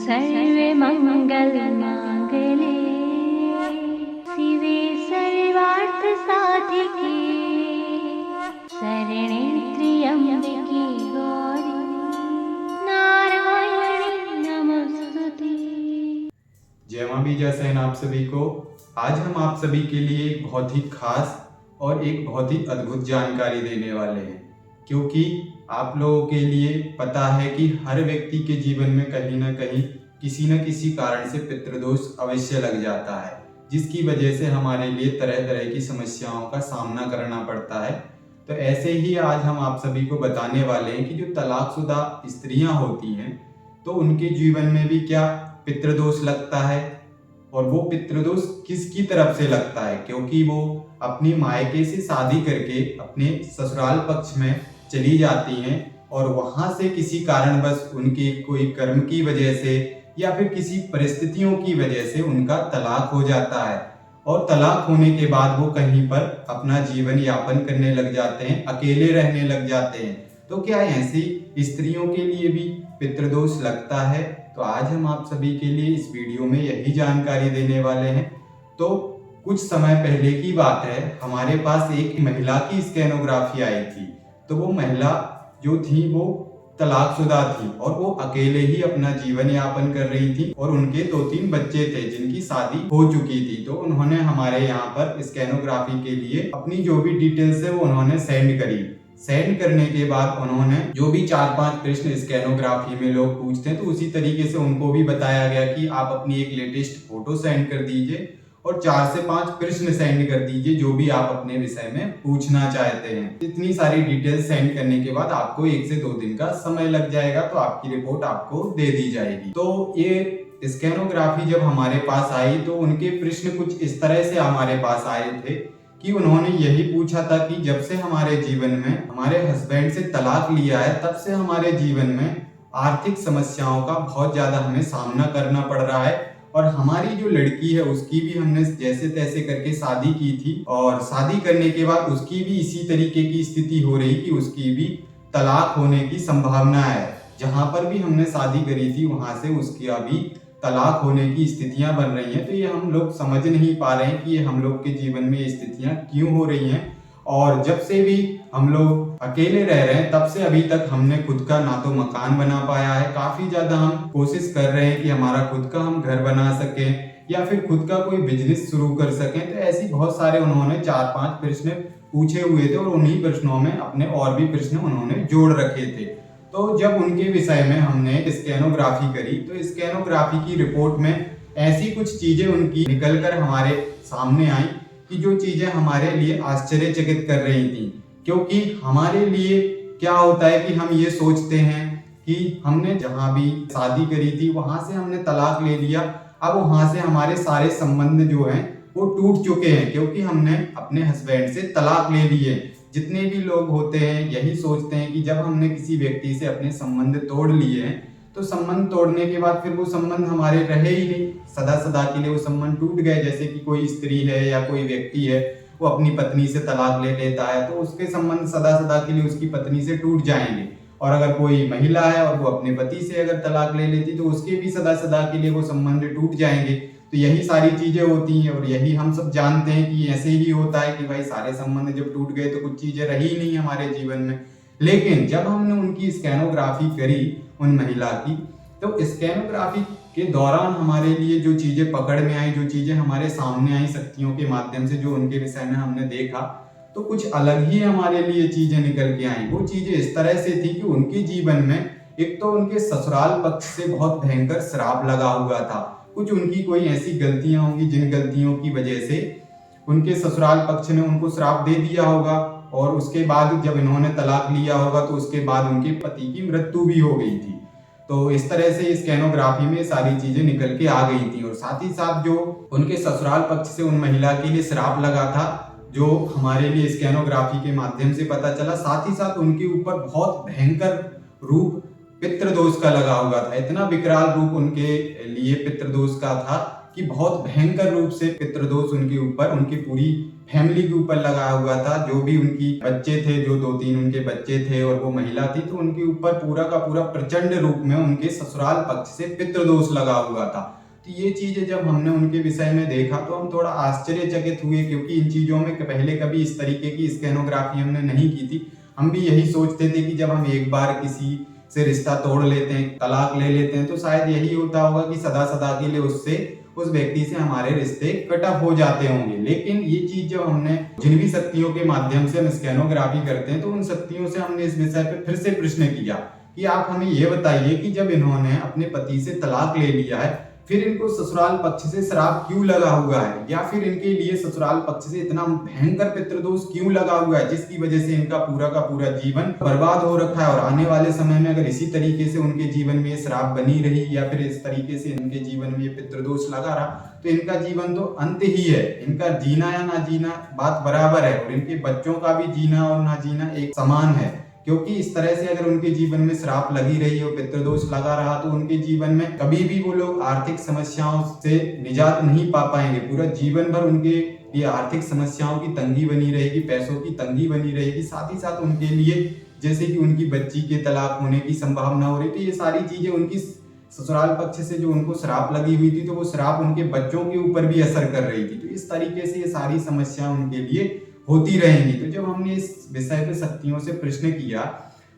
सर्वे मंगल मांगले शिवे सर्वार्थ साधिके शरणे त्र्यंबके गौरी नारायणी नमस्तुते। जय मां बीजा सहन आप सभी को। आज हम आप सभी के लिए एक बहुत ही खास और एक बहुत ही अद्भुत जानकारी देने वाले हैं, क्योंकि आप लोगों के लिए पता है कि हर व्यक्ति के जीवन में कहीं ना कहीं किसी न किसी कारण से पितृदोष अवश्य लग जाता है, जिसकी वजह से हमारे लिए तरह तरह की समस्याओं का सामना करना पड़ता है। तो ऐसे ही आज हम आप सभी को बताने वाले हैं कि जो तलाकशुदा स्त्रियां होती हैं तो उनके जीवन में भी क्या पितृदोष लगता है, और वो पितृदोष किसकी तरफ से लगता है, क्योंकि वो अपनी मायके से शादी करके अपने ससुराल पक्ष में चली जाती हैं और वहां से किसी कारणवश उनके कोई कर्म की वजह से या फिर किसी परिस्थितियों की वजह से उनका तलाक हो जाता है, और तलाक होने के बाद वो कहीं पर अपना जीवन यापन करने लग जाते हैं, अकेले रहने लग जाते हैं। तो क्या ऐसी स्त्रियों के लिए भी पितृदोष लगता है? तो आज हम आप सभी के लिए इस वीडियो में यही जानकारी देने वाले हैं। तो कुछ समय पहले की बात है, हमारे पास एक महिला की स्कैनोग्राफी आई थी। तो वो महिला जो थी वो तलाकशुदा थी और वो अकेले ही अपना जीवन यापन कर रही थी, और उनके 2-3 बच्चे थे जिनकी शादी हो चुकी थी। तो उन्होंने हमारे यहाँ पर स्कैनोग्राफी के लिए अपनी जो भी डिटेल्स है वो उन्होंने सेंड करी। सेंड करने के बाद उन्होंने जो भी 4-5 प्रश्न स्कैनोग्राफी में लोग पूछते हैं, तो उसी तरीके से उनको भी बताया गया कि आप अपनी एक लेटेस्ट फोटो सेंड कर दीजिए और 4 से 5 प्रश्न सेंड कर दीजिए जो भी आप अपने विषय में पूछना चाहते हैं। इतनी सारी डिटेल्स सेंड करने के बाद आपको 1 से 2 दिन का समय लग जाएगा, तो आपकी रिपोर्ट आपको दे दी जाएगी। तो ये स्कैनोग्राफी जब हमारे पास आई तो उनके प्रश्न कुछ इस तरह से हमारे पास आए थे कि उन्होंने यही पूछा था कि जब से हमारे जीवन में हमारे हस्बैंड से तलाक लिया है, तब से हमारे जीवन में आर्थिक समस्याओं का बहुत ज्यादा हमें सामना करना पड़ रहा है, और हमारी जो लड़की है उसकी भी हमने जैसे तैसे करके शादी की थी, और शादी करने के बाद उसकी भी इसी तरीके की स्थिति हो रही कि उसकी भी तलाक होने की संभावना है। जहां पर भी हमने शादी करी थी वहां से उसकी अभी तलाक होने की स्थितियां बन रही हैं। तो ये हम लोग समझ नहीं पा रहे हैं कि ये हम लोग के जीवन में ये स्थितियां क्यों हो रही हैं। और जब से भी हम लोग अकेले रह रहे हैं तब से अभी तक हमने खुद का ना तो मकान बना पाया है, काफी ज्यादा हम कोशिश कर रहे हैं कि हमारा खुद का हम घर बना सकें या फिर खुद का कोई बिजनेस शुरू कर सकें। तो ऐसी बहुत सारे उन्होंने 4-5 प्रश्न पूछे हुए थे, और उन्हीं प्रश्नों में अपने और भी प्रश्न उन्होंने जोड़ रखे थे। तो जब उनके विषय में हमने स्कैनोग्राफी करी तो स्कैनोग्राफी की रिपोर्ट में ऐसी कुछ चीजें उनकी निकलकर हमारे सामने आई कि जो चीजें हमारे लिए आश्चर्यचकित कर रही थी। क्योंकि हमारे लिए क्या होता है कि हम ये सोचते हैं कि हमने जहां भी शादी करी थी वहां से हमने तलाक ले लिया, अब वहां से हमारे सारे संबंध जो हैं वो टूट चुके हैं, क्योंकि हमने अपने हस्बैंड से तलाक ले लिए। जितने भी लोग होते हैं यही सोचते हैं कि जब हमने किसी व्यक्ति से अपने संबंध तोड़ लिए हैं तो संबंध तोड़ने के बाद फिर वो संबंध हमारे रहे ही नहीं, सदा सदा के लिए वो संबंध टूट गए। जैसे कि कोई स्त्री है या कोई व्यक्ति है, वो अपनी पत्नी से तलाक ले लेता है तो उसके संबंध सदा सदा के लिए उसकी पत्नी से टूट जाएंगे। और अगर कोई महिला है और वो अपने पति से अगर तलाक ले लेती तो उसके भी सदा सदा के लिए वो संबंध टूट जाएंगे। तो यही सारी चीजें होती हैं, और यही हम सब जानते हैं कि ऐसे ही होता है कि भाई सारे संबंध जब टूट गए तो कुछ चीजें रही नहीं हमारे जीवन में। लेकिन जब हमने उनकी स्कैनोग्राफी करी उन महिला की, तो स्कैनोग्राफी के दौरान हमारे लिए जो चीजें पकड़ में आई, जो चीजें हमारे सामने आई शक्तियों के माध्यम से, जो उनके विषय में हमने देखा, तो कुछ अलग ही हमारे लिए चीजें निकल के आई। वो चीजें इस तरह से थी कि उनके जीवन में एक तो उनके ससुराल पक्ष से बहुत भयंकर श्राप लगा हुआ था। कुछ उनकी कोई ऐसी गलतियां होंगी जिन गलतियों की वजह से उनके ससुराल पक्ष ने उनको श्राप दे दिया होगा, और उसके बाद जब इन्होंने तलाक लिया होगा तो उसके बाद उनके पति की मृत्यु भी हो गई थी। तो इस तरह से स्कैनोग्राफी में सारी चीजें निकल के आ गई थी। और साथ ही साथ जो उनके ससुराल पक्ष से उन महिला के लिए श्राप लगा था, जो हमारे लिए स्कैनोग्राफी के माध्यम से पता चला, साथ ही साथ उनके ऊपर बहुत भयंकर रूप पितृदोष का लगा हुआ था। इतना विकराल रूप उनके लिए पितृदोष का था कि बहुत भयंकर रूप से पितृदोष उनके ऊपर, उनकी पूरी फैमिली के ऊपर लगा हुआ था। जो भी उनकी बच्चे थे, जो 2-3 उनके बच्चे थे और वो महिला थी, तो उनके ऊपर पूरा का पूरा प्रचंड रूप में उनके ससुराल पक्ष से पितृदोष लगा हुआ था। तो ये चीजें जब हमने उनके विषय में देखा तो हम थोड़ा आश्चर्यचकित हुए, क्योंकि इन चीजों में पहले कभी इस तरीके की स्टेनोग्राफी हमने नहीं की थी। हम भी यही सोचते थे कि जब हम एक बार किसी से रिश्ता तोड़ लेते हैं, तलाक ले लेते हैं, तो शायद यही होता होगा कि सदा सदा के लिए उस व्यक्ति से हमारे रिश्ते कट ऑफ हो जाते होंगे। लेकिन ये चीज जब हमने जिन भी शक्तियों के माध्यम से हम स्कैनोग्राफी करते हैं, तो उन शक्तियों से हमने इस विषय पे फिर से प्रश्न किया कि आप हमें ये बताइए कि जब इन्होंने अपने पति से तलाक ले लिया है, फिर इनको ससुराल पक्ष से श्राप क्यों लगा हुआ है, या फिर इनके लिए ससुराल पक्ष से इतना भयंकर पितृदोष क्यों लगा हुआ है, जिसकी वजह से इनका पूरा का पूरा जीवन बर्बाद हो रखा है। और आने वाले समय में अगर इसी तरीके से उनके जीवन में ये श्राप बनी रही, या फिर इस तरीके से इनके जीवन में ये पितृदोष लगा रहा, तो इनका जीवन तो अंत ही है। इनका जीना या ना जीना बात बराबर है, और इनके बच्चों का भी जीना और ना जीना एक समान है। क्योंकि इस तरह से अगर उनके जीवन में श्राप लगी रही और पितृदोष लगा रहा, तो उनके जीवन में कभी भी वो लोग आर्थिक समस्याओं से निजात नहीं पा पाएंगे। पूरा जीवन भर उनके लिए आर्थिक समस्याओं की तंगी बनी रहेगी, पैसों की तंगी बनी रहेगी। साथ ही साथ उनके लिए जैसे कि उनकी बच्ची के तलाक होने की संभावना हो रही थी, ये सारी चीजें उनकी ससुराल पक्ष से जो उनको श्राप लगी हुई थी, तो वो श्राप उनके बच्चों के ऊपर भी असर कर रही थी। तो इस तरीके से ये सारी समस्या उनके लिए होती रहेंगी। तो जब हमने इस विषय पे शक्तियों से प्रश्न किया,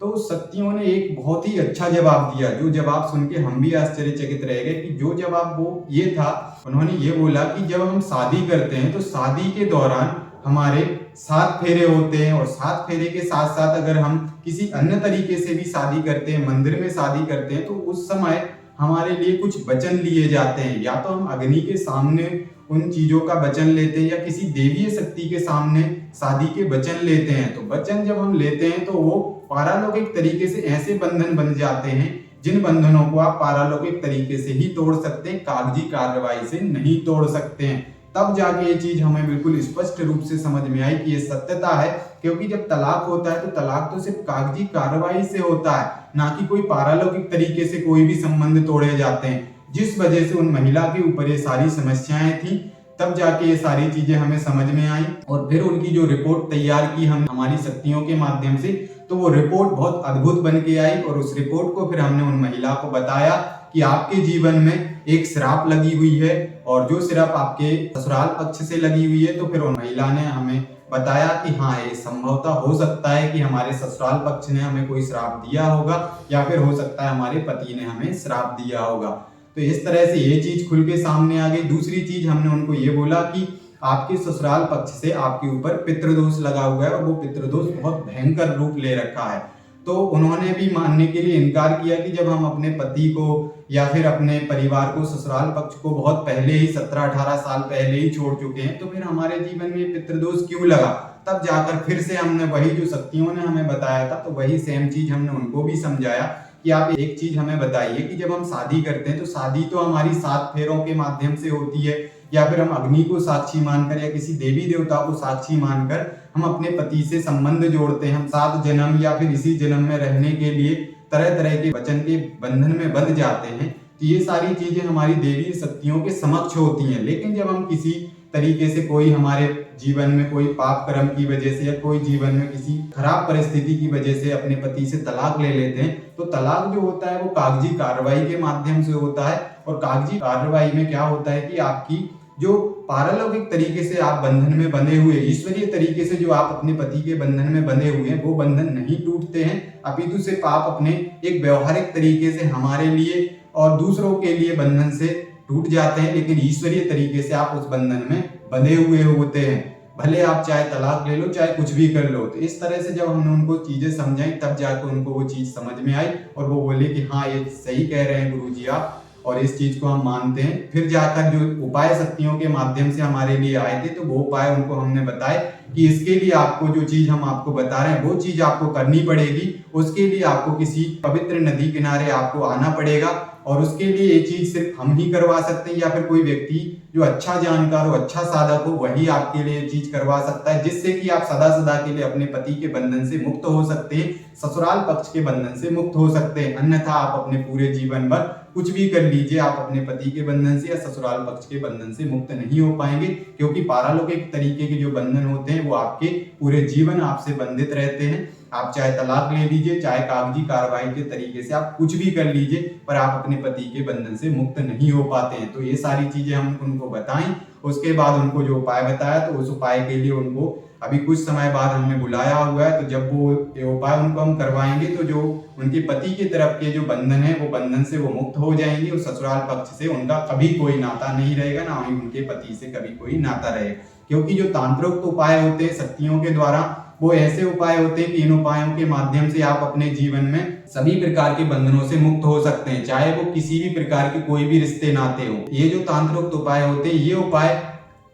तो उस शक्तियों ने एक बहुत ही अच्छा जवाब दिया, जो जवाब सुन के हम भी आश्चर्यचकित रह गए। कि जो जवाब वो ये था, उन्होंने ये बोला कि जब हम शादी करते हैं, तो शादी के दौरान हमारे 7 फेरे होते हैं, और 7 फेरे के साथ साथ अगर हम किसी अन्य तरीके से भी शादी करते हैं, मंदिर में शादी करते हैं, तो उस समय हमारे लिए कुछ वचन लिए जाते हैं। या तो हम अग्नि के सामने उन चीजों का वचन लेते हैं, या किसी देवीय शक्ति के सामने शादी के वचन लेते हैं। तो वचन जब हम लेते हैं, तो वो पारलौकिक तरीके से ऐसे बंधन बन जाते हैं, जिन बंधनों को आप पारलौकिक तरीके से ही तोड़ सकते हैं, कागजी कार्रवाई से नहीं तोड़ सकते हैं। तब जाके ये चीज हमें बिल्कुल स्पष्ट रूप से समझ में आई कि ये सत्यता है। क्योंकि जब तलाक होता है, तो तलाक तो सिर्फ कागजी कार्रवाई से होता है, ना कि कोई पारलौकिक तरीके से कोई भी संबंध तोड़े जाते हैं। जिस वजह से उन महिला के ऊपर ये सारी समस्याएं थी, तब जाके ये सारी चीजें हमें समझ में आई। और फिर उनकी जो रिपोर्ट तैयार की हम हमारी शक्तियों के माध्यम से, तो वो रिपोर्ट बहुत अद्भुत बन के आई। और उस रिपोर्ट को फिर हमने उन महिला को बताया कि आपके जीवन में एक श्राप लगी हुई है, और जो श्राप आपके ससुराल पक्ष से लगी हुई है। तो फिर उन महिला ने हमें बताया कि हाँ, ये संभवतः हो सकता है कि हमारे ससुराल पक्ष ने हमें कोई श्राप दिया होगा, या फिर हो सकता है हमारे पति ने हमें श्राप दिया होगा। तो इस तरह से ये चीज खुल के सामने आ गई। दूसरी चीज हमने उनको ये बोला कि आपके ससुराल पक्ष से आपके ऊपर पितृदोष लगा हुआ है, और वो पितृदोष बहुत भयंकर रूप ले रखा है। तो उन्होंने भी मानने के लिए इनकार किया कि जब हम अपने पति को या फिर अपने परिवार को, ससुराल पक्ष को बहुत पहले ही 17-18 साल पहले ही छोड़ चुके हैं, तो फिर हमारे जीवन में पितृदोष क्यों लगा। तब जाकर फिर से हमने वही जो शक्तियों ने हमें बताया था, तो वही सेम चीज हमने उनको भी समझाया कि आप एक चीज हमें बताइए कि जब हम शादी करते हैं, तो शादी तो हमारी 7 फेरों के माध्यम से होती है, या फिर हम अग्नि को साक्षी मानकर या किसी देवी देवता को साक्षी मानकर हम अपने पति से संबंध जोड़ते हैं। हम 7 जन्म या फिर इसी जन्म में रहने के लिए तरह तरह के वचन के बंधन में बंध जाते हैं। तो ये सारी चीजें हमारी देवी शक्तियों के समक्ष होती हैं। लेकिन जब हम किसी तरीके से कोई हमारे जीवन में कोई पाप कर्म की वजह से, या कोई जीवन में किसी खराब परिस्थिति की वजह से अपने पति से तलाक ले लेते हैं, तो तलाक जो होता है वो कागजी कार्रवाई के माध्यम से होता है। और कागजी कार्रवाई में क्या होता है कि आपकी जो पारलौकिक तरीके से आप बंधन में बंधे हुए, ईश्वरीय तरीके से जो आप अपने पति के बंधन में बंधे हुए हैं, वो बंधन नहीं टूटते हैं, अपितु सिर्फ आप अपने एक व्यवहारिक तरीके से हमारे लिए और दूसरों के लिए बंधन से टूट जाते हैं। लेकिन ईश्वरीय तरीके से आप उस बंधन में बंधे हुए होते हैं, भले आप चाहे तलाक ले लो, चाहे कुछ भी कर लो। तो इस तरह से जब हमने उनको चीजें समझाई, तब जाकर उनको वो चीज समझ में आई, और वो बोले कि हाँ, ये सही कह रहे हैं गुरुजी आप, और इस चीज को हम मानते हैं। फिर जाकर जो उपाय शक्तियों के माध्यम से हमारे लिए आए थे, तो वो उपाय उनको हमने बताए कि इसके लिए आपको जो चीज हम आपको बता रहे हैं, वो चीज आपको करनी पड़ेगी। उसके लिए आपको किसी पवित्र नदी किनारे आपको आना पड़ेगा, और उसके लिए ये चीज सिर्फ हम ही करवा सकते हैं या फिर कोई व्यक्ति जो अच्छा जानकार हो, अच्छा साधक हो, वही आपके लिए ये चीज करवा सकता है, जिससे कि आप सदा सदा के लिए अपने पति के बंधन से मुक्त हो सकते हैं, ससुराल पक्ष के बंधन से मुक्त हो सकते हैं। अन्यथा आप अपने पूरे जीवन भर कुछ भी कर लीजिए, आप अपने पति के बंधन से या ससुराल पक्ष के बंधन से मुक्त नहीं हो पाएंगे, क्योंकि पारलौकिक तरीके के जो बंधन होते हैं वो आपके पूरे जीवन आपसे बंधित रहते हैं। आप चाहे तलाक ले लीजिए, चाहे कागजी कार्रवाई के तरीके से आप कुछ भी कर लीजिए, पर आप अपने पति के बंधन से मुक्त नहीं हो पाते हैं। तो ये सारी चीजें हम उनको बताएं, उसके बाद उनको जो उपाय बताया, तो उस उपाय के लिए उनको अभी कुछ समय बाद हमने बुलाया हुआ है। तो जब वो ये उपाय उनको हम करवाएंगे तो जो उनके पति की तरफ के जो बंधन है वो बंधन से वो मुक्त हो जाएंगे और ससुराल पक्ष से उनका कभी कोई नाता नहीं रहेगा, ना ही उनके पति से कभी कोई नाता रहेगा। क्योंकि जो तांत्रिक उपाय होते हैं शक्तियों के द्वारा, वो ऐसे उपाय होते हैं कि इन उपायों के माध्यम से आप अपने जीवन में सभी प्रकार के बंधनों से मुक्त हो सकते हैं, चाहे वो किसी भी प्रकार के कोई भी रिश्ते नाते हो। ये जो तांत्रिक उपाय होते हैं, ये उपाय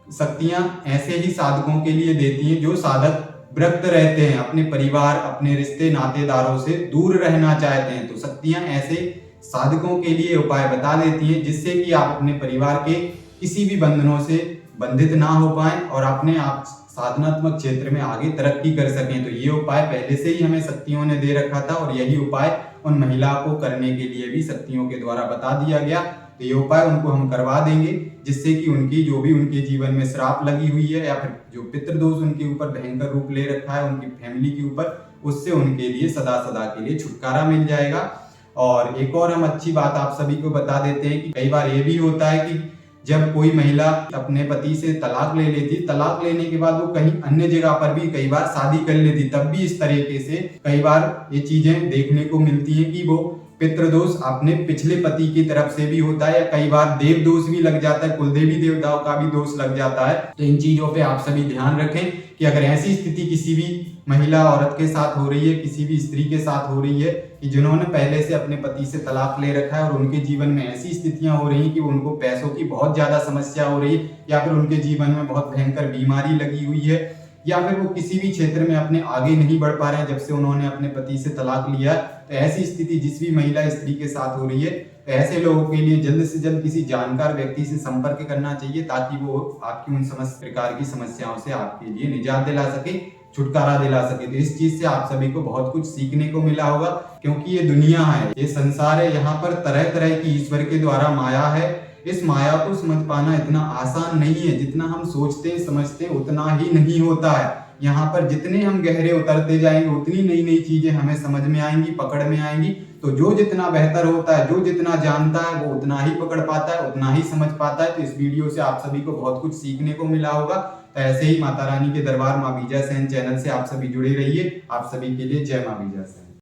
शक्तियां ऐसे ही साधकों के लिए देती हैं जो साधक व्रत रहते हैं, अपने परिवार, अपने रिश्ते नातेदारों से दूर रहना चाहते हैं। तो शक्तियां ऐसे साधकों के लिए उपाय बता देती हैं, जिससे कि आप अपने परिवार के किसी भी बंधनों से बंधित ना हो पाए और अपने आप साधनात्मक क्षेत्र में आगे तरक्की कर सकें। तो ये उपाय पहले से ही हमें शक्तियों ने दे रखा था और यही उपाय उन महिला को करने के लिए भी शक्तियों के द्वारा बता दिया गया। तो ये उपाय उनको हम करवा देंगे, जिससे कि उनकी जो भी उनके जीवन में श्राप लगी हुई है या फिर जो पितृदोष उनके ऊपर भयंकर रूप ले रखा है उनकी फैमिली के ऊपर, उससे उनके लिए सदा सदा के लिए छुटकारा मिल जाएगा। और एक और हम अच्छी बात आप सभी को बता देते हैं कि कई बार ये भी होता है कि जब कोई महिला अपने पति से तलाक ले लेती, तलाक लेने के बाद वो कहीं अन्य जगह पर भी कई बार शादी कर लेती, तब भी इस तरीके से कई बार ये चीजें देखने को मिलती हैं कि वो पितृदोष अपने पिछले पति की तरफ से भी होता है, या कई बार देव दोष भी लग जाता है, कुलदेवी देवताओं का भी दोष लग जाता है। तो इन चीजों पे आप सभी ध्यान रखें कि अगर ऐसी स्थिति किसी भी महिला औरत के साथ हो रही है, किसी भी स्त्री के साथ हो रही है कि जिन्होंने पहले से अपने पति से तलाक ले रखा है और उनके जीवन में ऐसी स्थितियां हो रही हैं कि उनको पैसों की बहुत ज्यादा समस्या हो रही है, या फिर उनके जीवन में बहुत भयंकर बीमारी लगी हुई है, या फिर वो किसी भी क्षेत्र में अपने आगे नहीं बढ़ पा रहे हैं जब से उन्होंने अपने पति से तलाक लिया। तो ऐसी स्थिति जिस भी महिला स्त्री के साथ हो रही है, तो ऐसे लोगों के लिए जल्द से जल्द किसी जानकार व्यक्ति से संपर्क करना चाहिए, ताकि वो आपकी उन समस्त प्रकार की समस्याओं से आपके लिए निजात दिला सके, छुटकारा दिला सके। तो इस चीज से आप सभी को बहुत कुछ सीखने को मिला होगा, क्योंकि ये दुनिया है, ये संसार है, यहाँ पर तरह तरह की ईश्वर के द्वारा माया है। इस माया को समझ पाना इतना आसान नहीं है, जितना हम सोचते हैं समझते हैं उतना ही नहीं होता है। यहाँ पर जितने हम गहरे उतरते जाएंगे उतनी नई नई चीजें हमें समझ में आएंगी, पकड़ में आएंगी। तो जो जितना बेहतर होता है, जो जितना जानता है, वो उतना ही पकड़ पाता है, उतना ही समझ पाता है। तो इस वीडियो से आप सभी को बहुत कुछ सीखने को मिला होगा। तो ऐसे ही माता रानी के दरबार माँ बीजा सेन चैनल से आप सभी जुड़े रहिए। आप सभी के लिए जय माँ बीजा सेन।